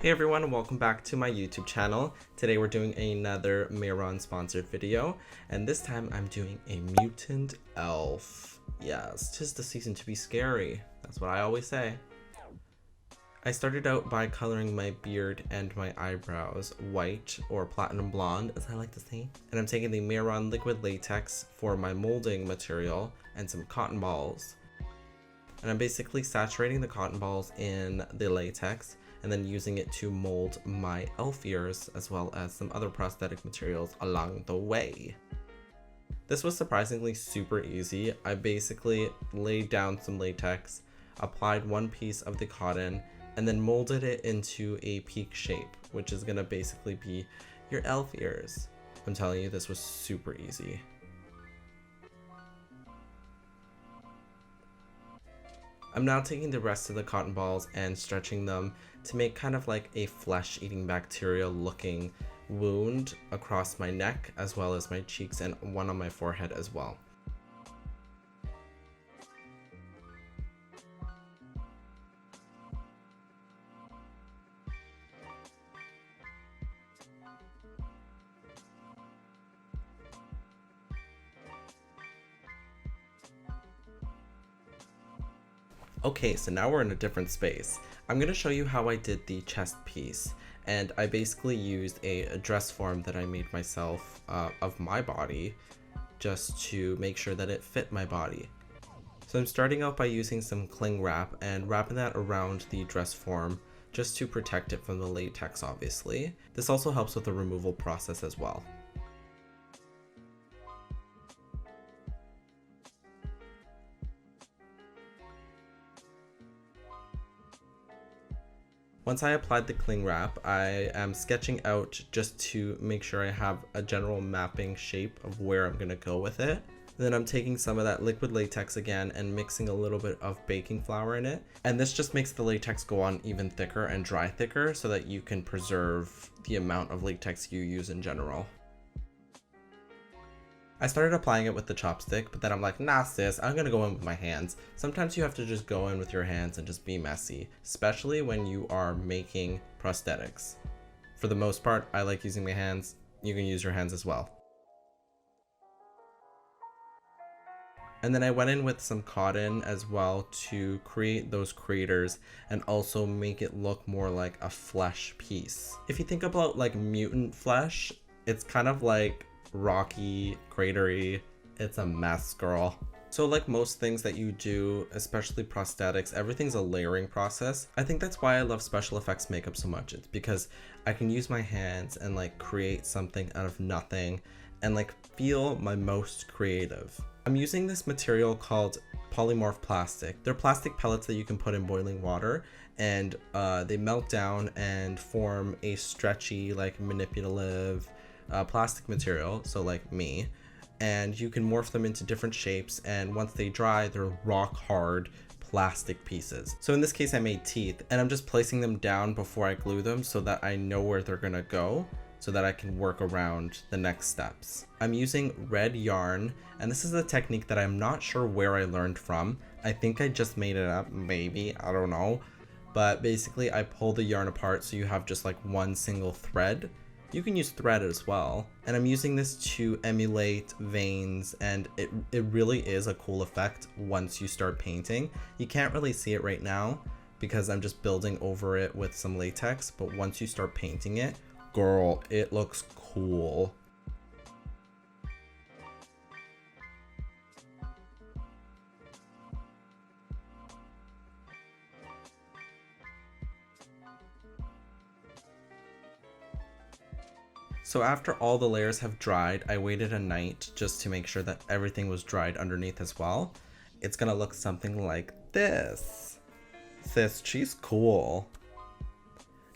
Hey everyone, welcome back to my YouTube channel. Today we're doing another Mehron sponsored video, and this time I'm doing a Mutant Elf. Yes, 'tis the season to be scary. That's what I always say. I started out by coloring my beard and my eyebrows white, or platinum blonde as I like to say. And I'm taking the Mehron liquid latex for my molding material and some cotton balls. And I'm basically saturating the cotton balls in the latex and then using it to mold my elf ears as well as some other prosthetic materials along the way. This was surprisingly super easy. I basically laid down some latex, applied one piece of the cotton, and then molded it into a peak shape, which is gonna basically be your elf ears. I'm telling you, this was super easy. I'm now taking the rest of the cotton balls and stretching them to make kind of like a flesh-eating bacteria looking wound across my neck as well as my cheeks and one on my forehead as well. Okay, so now we're in a different space. I'm going to show you how I did the chest piece, and I basically used a dress form that I made myself of my body just to make sure that it fit my body. So I'm starting out by using some cling wrap and wrapping that around the dress form just to protect it from the latex, obviously. This also helps with the removal process as well. Once I applied the cling wrap, I am sketching out just to make sure I have a general mapping shape of where I'm going to go with it. Then I'm taking some of that liquid latex again and mixing a little bit of baking flour in it. And this just makes the latex go on even thicker and dry thicker so that you can preserve the amount of latex you use in general. I started applying it with the chopstick, but then I'm like, nah sis, I'm gonna go in with my hands. Sometimes you have to just go in with your hands and just be messy, especially when you are making prosthetics. For the most part, I like using my hands. You can use your hands as well. And then I went in with some cotton as well to create those craters and also make it look more like a flesh piece. If you think about like mutant flesh, it's kind of like rocky, cratery. It's a mess, girl. So like most things that you do, especially prosthetics, everything's a layering process. I think that's why I love special effects makeup so much. It's because I can use my hands and like create something out of nothing and like feel my most creative. I'm using this material called polymorph plastic. They're plastic pellets that you can put in boiling water and they melt down and form a stretchy, like manipulative plastic material, so like me, and you can morph them into different shapes, and once they dry, they're rock hard plastic pieces. So in this case I made teeth, and I'm just placing them down before I glue them so that I know where they're gonna go so that I can work around the next steps. I'm using red yarn, and this is a technique that I'm not sure where I learned from. I think I just made it up, maybe, I don't know, but basically I pull the yarn apart so you have just like one single thread. You can use thread as well, and I'm using this to emulate veins, and it really is a cool effect once you start painting. You can't really see it right now because I'm just building over it with some latex, but once you start painting it, girl, it looks cool. So after all the layers have dried, I waited a night just to make sure that everything was dried underneath as well. It's gonna look something like this. Sis, she's cool.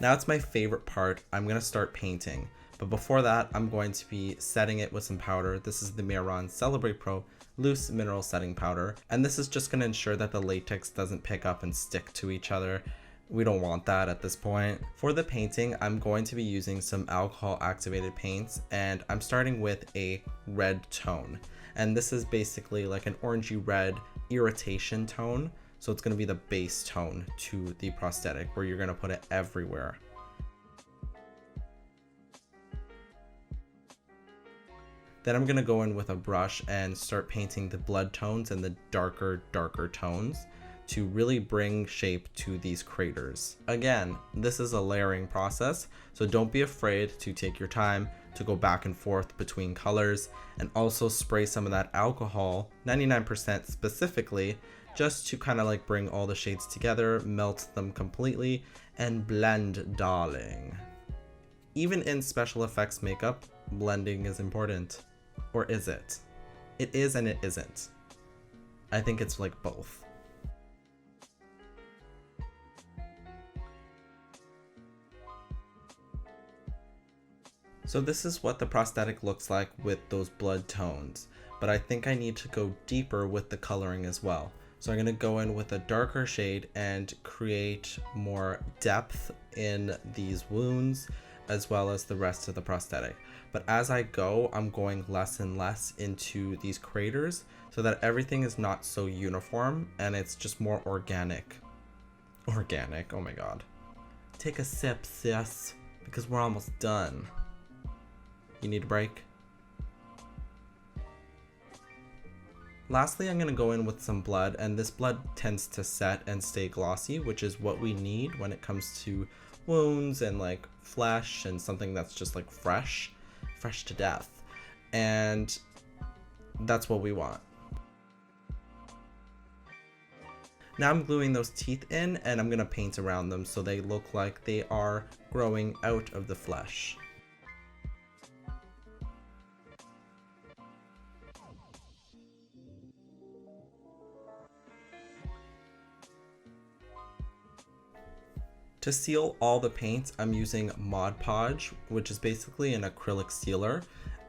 Now it's my favorite part. I'm gonna start painting. But before that, I'm going to be setting it with some powder. This is the Mehron Celebre Pro Loose Mineral Setting Powder. And this is just gonna ensure that the latex doesn't pick up and stick to each other. We don't want that at this point. For the painting, I'm going to be using some alcohol activated paints, and I'm starting with a red tone. And this is basically like an orangey red irritation tone. So it's going to be the base tone to the prosthetic where you're going to put it everywhere. Then I'm gonna go in with a brush and start painting the blood tones and the darker tones to really bring shape to these craters. Again, this is a layering process, so don't be afraid to take your time to go back and forth between colors, and also spray some of that alcohol, 99% specifically, just to kind of like bring all the shades together, melt them completely, and blend, darling. Even in special effects makeup, blending is important. Or is it? It is and it isn't. I think it's like both. So this is what the prosthetic looks like with those blood tones, but I think I need to go deeper with the coloring as well. So I'm going to go in with a darker shade and create more depth in these wounds as well as the rest of the prosthetic. But as I go, I'm going less and less into these craters so that everything is not so uniform and it's just more organic. Organic, oh my god. Take a sip, sis, because we're almost done. You need a break? Lastly, I'm going to go in with some blood, and this blood tends to set and stay glossy, which is what we need when it comes to wounds and like flesh and something that's just like fresh to death. And that's what we want. Now I'm gluing those teeth in, and I'm going to paint around them so they look like they are growing out of the flesh. To seal all the paint, I'm using Mod Podge, which is basically an acrylic sealer,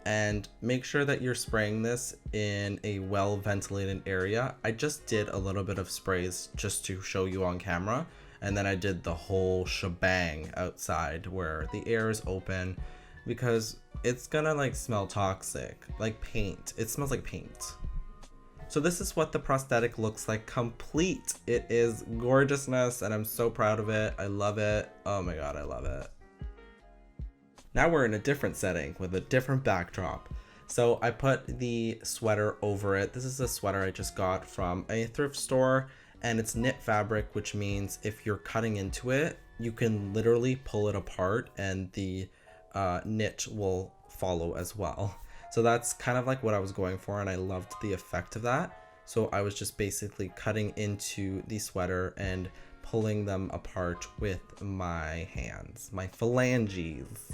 and make sure that you're spraying this in a well ventilated area. I just did a little bit of sprays just to show you on camera, and then I did the whole shebang outside where the air is open, because it's gonna like smell toxic, like paint. It smells like paint. So this is what the prosthetic looks like complete. It is gorgeousness and I'm so proud of it. I love it. Oh my god, I love it. Now we're in a different setting with a different backdrop. So I put the sweater over it. This is a sweater I just got from a thrift store, and it's knit fabric, which means if you're cutting into it, you can literally pull it apart and the knit will follow as well. So that's kind of like what I was going for, and I loved the effect of that. So I was just basically cutting into the sweater and pulling them apart with my hands, my phalanges.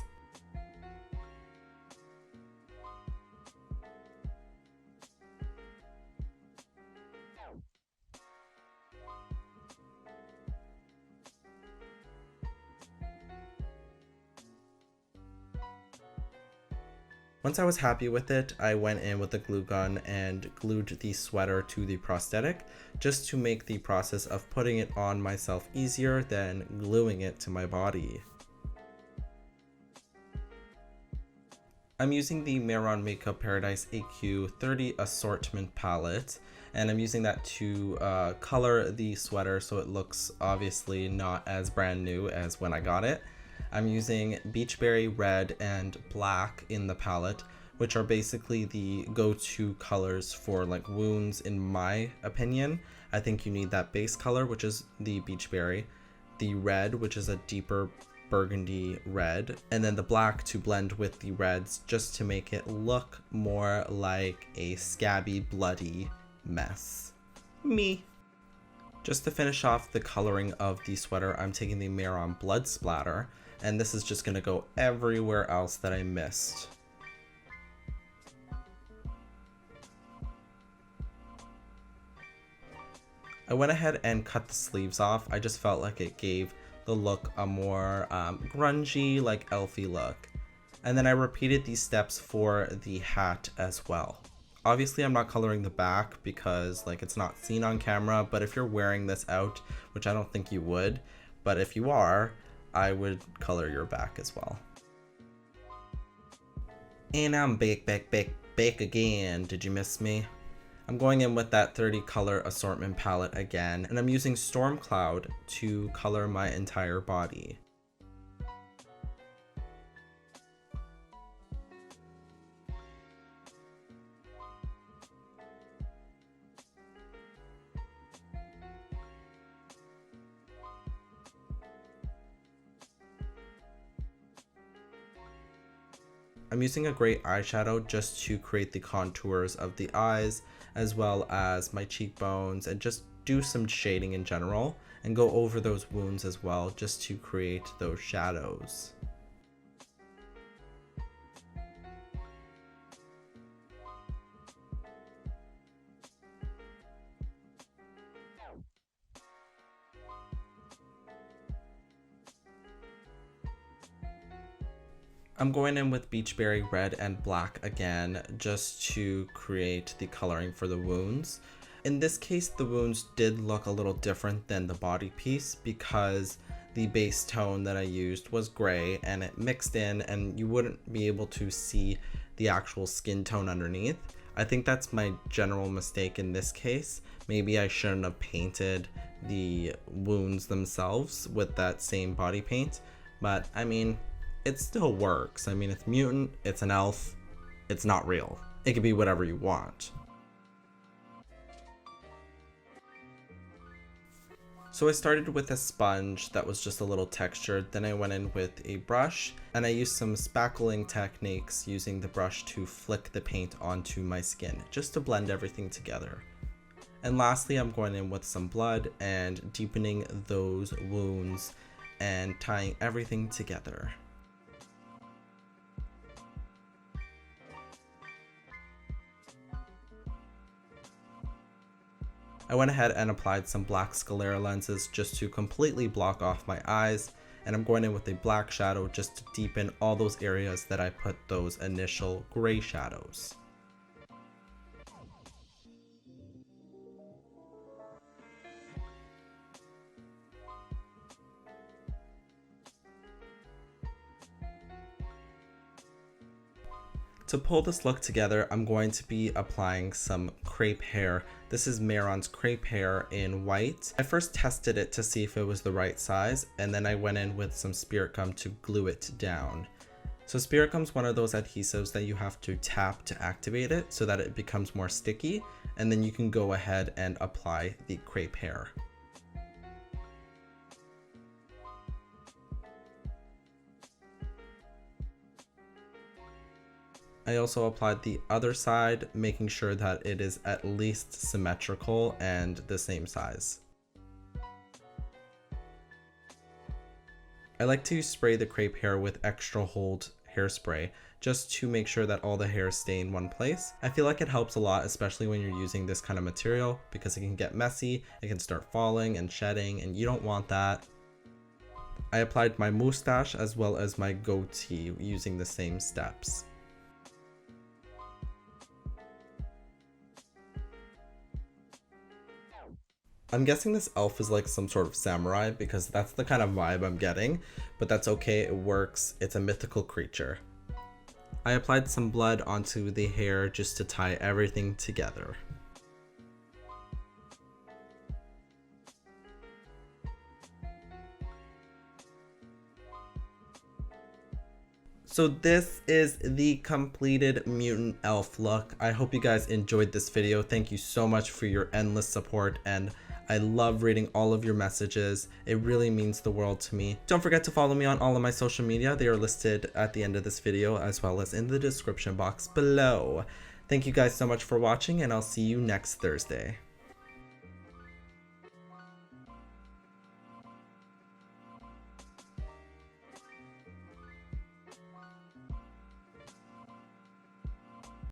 Once I was happy with it, I went in with a glue gun and glued the sweater to the prosthetic, just to make the process of putting it on myself easier than gluing it to my body. I'm using the Mehron Makeup Paradise AQ 30 assortment palette, and I'm using that to color the sweater so it looks obviously not as brand new as when I got it. I'm using Beachberry Red and Black in the palette, which are basically the go-to colors for like wounds in my opinion. I think you need that base color, which is the Beachberry, the red, which is a deeper burgundy red, and then the black to blend with the reds just to make it look more like a scabby, bloody mess. Me. Just to finish off the coloring of the sweater, I'm taking the Mehron Blood Splatter, and this is just going to go everywhere else that I missed. I went ahead and cut the sleeves off. I just felt like it gave the look a more grungy, like elfy look. And then I repeated these steps for the hat as well. Obviously I'm not coloring the back because like it's not seen on camera, but if you're wearing this out, which I don't think you would, but if you are, I would color your back as well. And I'm back again. Did you miss me? I'm going in with that 30 color assortment palette again, and I'm using Storm Cloud to color my entire body. I'm using a gray eyeshadow just to create the contours of the eyes as well as my cheekbones, and just do some shading in general and go over those wounds as well just to create those shadows. I'm going in with Beachberry Red and Black again just to create the coloring for the wounds. In this case, the wounds did look a little different than the body piece because the base tone that I used was gray and it mixed in and you wouldn't be able to see the actual skin tone underneath. I think that's my general mistake in this case. Maybe I shouldn't have painted the wounds themselves with that same body paint, but I mean, it still works. I mean, it's mutant, it's an elf, it's not real. It can be whatever you want. So I started with a sponge that was just a little textured, then I went in with a brush and I used some spackling techniques using the brush to flick the paint onto my skin, just to blend everything together. And lastly, I'm going in with some blood and deepening those wounds and tying everything together. I went ahead and applied some black Celebre lenses just to completely block off my eyes, and I'm going in with a black shadow just to deepen all those areas that I put those initial gray shadows. To pull this look together, I'm going to be applying some crepe hair. This is Mehron's crepe hair in white. I first tested it to see if it was the right size, and then I went in with some spirit gum to glue it down. So spirit gum is one of those adhesives that you have to tap to activate it so that it becomes more sticky, and then you can go ahead and apply the crepe hair. I also applied the other side, making sure that it is at least symmetrical and the same size. I like to spray the crepe hair with extra hold hairspray just to make sure that all the hairs stay in one place. I feel like it helps a lot, especially when you're using this kind of material, because it can get messy, it can start falling and shedding, and you don't want that. I applied my mustache as well as my goatee using the same steps. I'm guessing this elf is like some sort of samurai because that's the kind of vibe I'm getting, but that's okay, it works, it's a mythical creature. I applied some blood onto the hair just to tie everything together. So this is the completed mutant elf look. I hope you guys enjoyed this video. Thank you so much for your endless support, and I love reading all of your messages. It really means the world to me. Don't forget to follow me on all of my social media. They are listed at the end of this video as well as in the description box below. Thank you guys so much for watching, and I'll see you next Thursday.